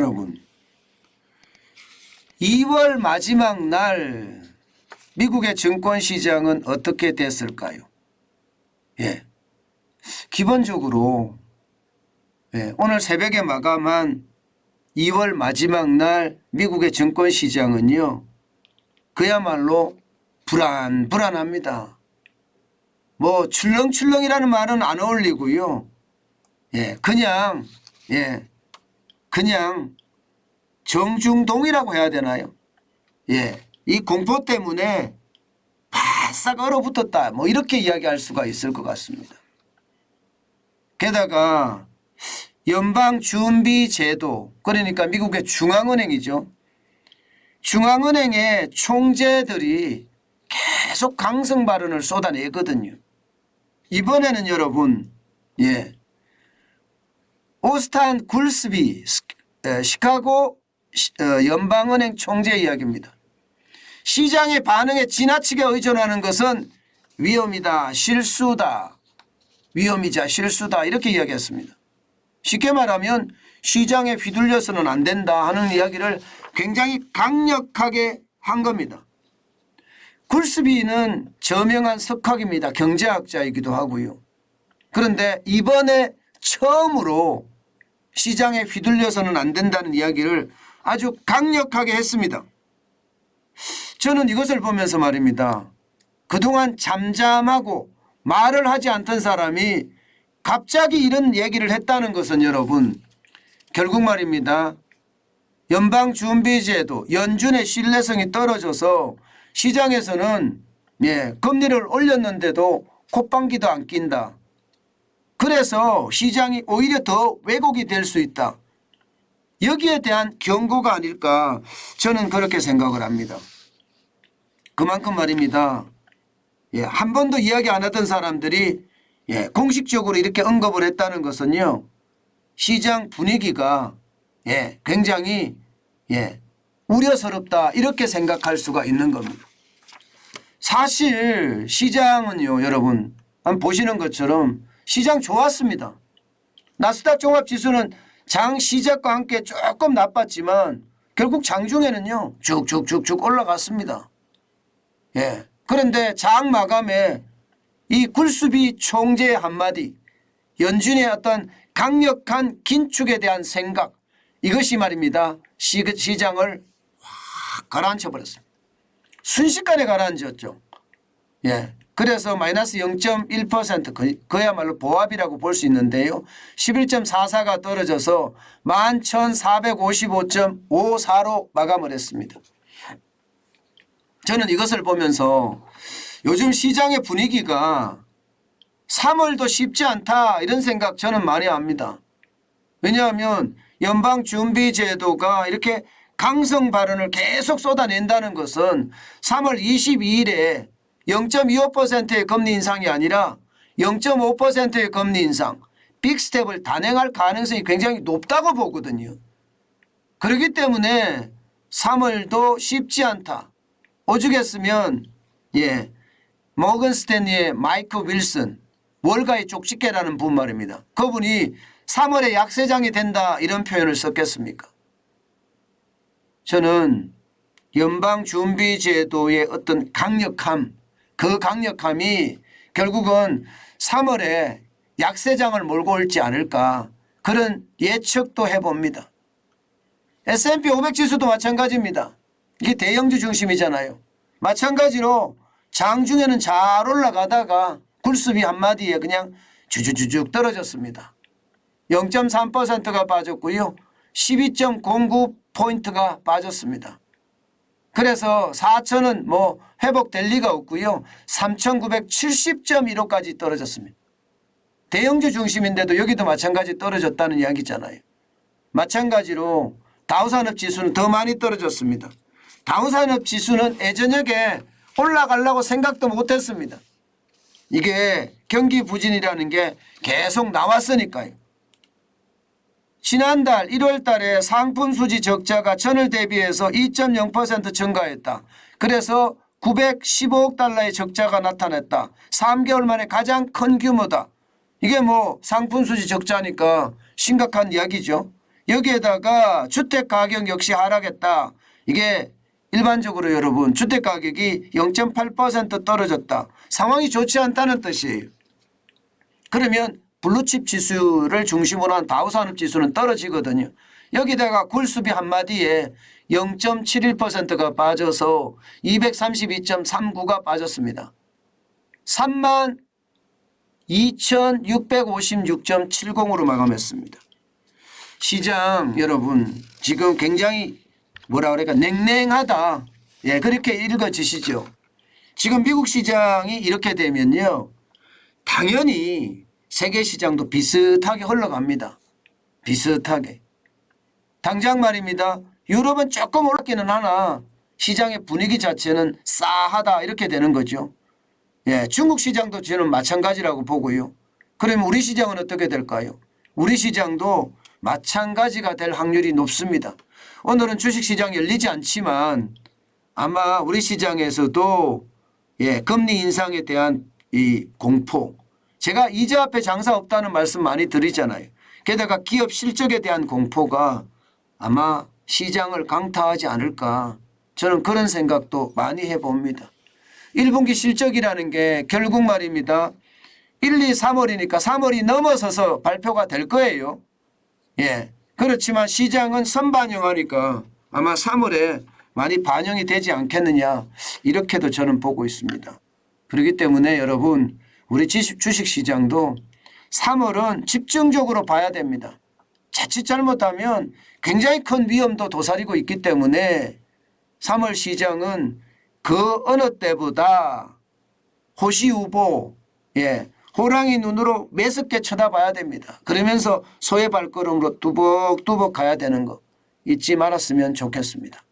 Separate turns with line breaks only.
여러분 2월 마지막 날 미국의 증권시장은 어떻게 됐을까요? 예, 기본적으로 오늘 새벽에 마감한 2월 마지막 날 미국의 증권시장은요 그야말로 불안합니다. 뭐 출렁출렁이라는 말은 안 어울리고요. 그냥 정중동이라고 해야 되나요? 이 공포 때문에 바싹 얼어붙었다. 뭐 이렇게 이야기할 수가 있을 것 같습니다. 게다가 연방준비제도 그러니까 미국의 중앙은행이죠. 중앙은행의 총재들이 계속 강성 발언을 쏟아내거든요. 이번에는 여러분 오스탄 굴스비 시카고 연방은행 총재 이야기입니다. 시장의 반응에 지나치게 의존하는 것은 위험이다, 실수다, 위험이자 실수다 이렇게 이야기했습니다. 쉽게 말하면 시장에 휘둘려서는 안 된다 하는 이야기를 굉장히 강력하게 한 겁니다. 굴스비는 저명한 석학입니다. 경제학자이기도 하고요. 그런데 이번에 처음으로 시장에 휘둘려서는 안 된다는 이야기를 아주 강력하게 했습니다. 저는 이것을 보면서 말입니다. 그동안 잠잠하고 말을 하지 않던 사람이 갑자기 이런 얘기를 했다는 것은 여러분 결국 말입니다. 연방준비제도 연준의 신뢰성이 떨어져서 시장에서는 금리를 올렸는데도 콧방귀도 안 낀다. 그래서 시장이 오히려 더 왜곡이 될 수 있다. 여기에 대한 경고가 아닐까 저는 그렇게 생각을 합니다. 그만큼 말입니다. 한 번도 이야기 안 하던 사람들이 공식적으로 이렇게 언급을 했다는 것은요. 시장 분위기가 굉장히 우려스럽다 이렇게 생각할 수가 있는 겁니다. 사실 시장은요 여러분 보시는 것처럼 시장 좋았습니다. 나스닥 종합지수는 장 시작과 함께 조금 나빴지만 결국 장중에는요 쭉쭉쭉쭉 올라갔습니다. 그런데 장 마감에 이 굴스비 총재의 한마디 연준의 어떤 강력한 긴축에 대한 생각 이것이 말입니다. 시장을 확 가라앉혀 버렸습니다. 순식간에 가라앉았죠. 그래서 마이너스 0.1% 그야말로 보합이라고 볼 수 있는데요. 11.44가 떨어져서 11,455.54로 마감을 했습니다. 저는 이것을 보면서 요즘 시장의 분위기가 3월도 쉽지 않다 이런 생각 저는 많이 합니다. 왜냐하면 연방준비제도가 이렇게 강성 발언을 계속 쏟아낸다는 것은 3월 22일에 0.25%의 금리 인상이 아니라 0.5%의 금리 인상 빅스텝을 단행할 가능성이 굉장히 높다고 보거든요. 그렇기 때문에 3월도 쉽지 않다. 오죽했으면 모건 스탠리의 마이클 윌슨 월가의 쪽집게라는 분 말입니다. 그분이 3월에 약세장이 된다 이런 표현을 썼겠습니까? 저는 연방준비제도의 어떤 강력함 그 강력함이 결국은 3월에 약세장을 몰고 올지 않을까 그런 예측도 해봅니다. S&P 500 지수도 마찬가지입니다. 이게 대형주 중심이잖아요. 마찬가지로 장중에는 잘 올라가다가 굴스비 한마디에 그냥 주주주죽 떨어졌습니다. 0.3%가 빠졌고요. 12.09포인트가 빠졌습니다. 그래서 4천은 뭐 회복될 리가 없고요. 3,970.15까지 떨어졌습니다. 대형주 중심인데도 여기도 마찬가지 떨어졌다는 이야기잖아요. 마찬가지로 다우산업지수는 더 많이 떨어졌습니다. 다우산업지수는 예저녁에 올라가려고 생각도 못했습니다. 이게 경기 부진이라는 게 계속 나왔으니까요. 지난달 1월 달에 상품 수지 적자가 전월 대비해서 2.0% 증가했다. 그래서 915억 달러의 적자가 나타났다. 3개월 만에 가장 큰 규모다. 이게 뭐 상품 수지 적자니까 심각한 이야기죠. 여기에다가 주택 가격 역시 하락했다. 이게 일반적으로 여러분 주택 가격이 0.8% 떨어졌다. 상황이 좋지 않다는 뜻이에요. 그러면 블루칩 지수를 중심으로 한 다우산업 지수는 떨어지거든요. 여기다가 굴수비 한마디에 0.71%가 빠져서 232.39가 빠졌습니다. 32,656.70으로 마감했습니다. 시장 여러분 지금 굉장히 뭐라 그럴까 냉랭하다. 예, 그렇게 읽어지시죠. 지금 미국 시장이 이렇게 되면요. 당연히 세계 시장도 비슷하게 흘러갑니다. 비슷하게. 당장 말입니다. 유럽은 조금 올랐기는 하나 시장의 분위기 자체는 싸하다 이렇게 되는 거죠. 예, 중국 시장도 저는 마찬가지라고 보고요. 그러면 우리 시장은 어떻게 될까요? 우리 시장도 마찬가지가 될 확률이 높습니다. 오늘은 주식시장 열리지 않지만 아마 우리 시장에서도 예, 금리 인상에 대한 이 공포, 제가 이자 앞에 장사 없다는 말씀 많이 드리잖아요. 게다가 기업 실적에 대한 공포가 아마 시장을 강타하지 않을까, 저는 그런 생각도 많이 해봅니다. 1분기 실적이라는 게 결국 말입니다. 1, 2, 3월이니까 3월이 넘어서서 발표가 될 거예요. 예, 그렇지만 시장은 선반영하니까 아마 3월에 많이 반영이 되지 않겠느냐, 이렇게도 저는 보고 있습니다. 그렇기 때문에 여러분 우리 주식시장도 3월은 집중적으로 봐야 됩니다. 자칫 잘못하면 굉장히 큰 위험도 도사리고 있기 때문에 3월 시장은 그 어느 때보다 호시우보, 예, 호랑이 눈으로 매섭게 쳐다봐야 됩니다. 그러면서 소의 발걸음으로 뚜벅뚜벅 가야 되는 거 잊지 말았으면 좋겠습니다.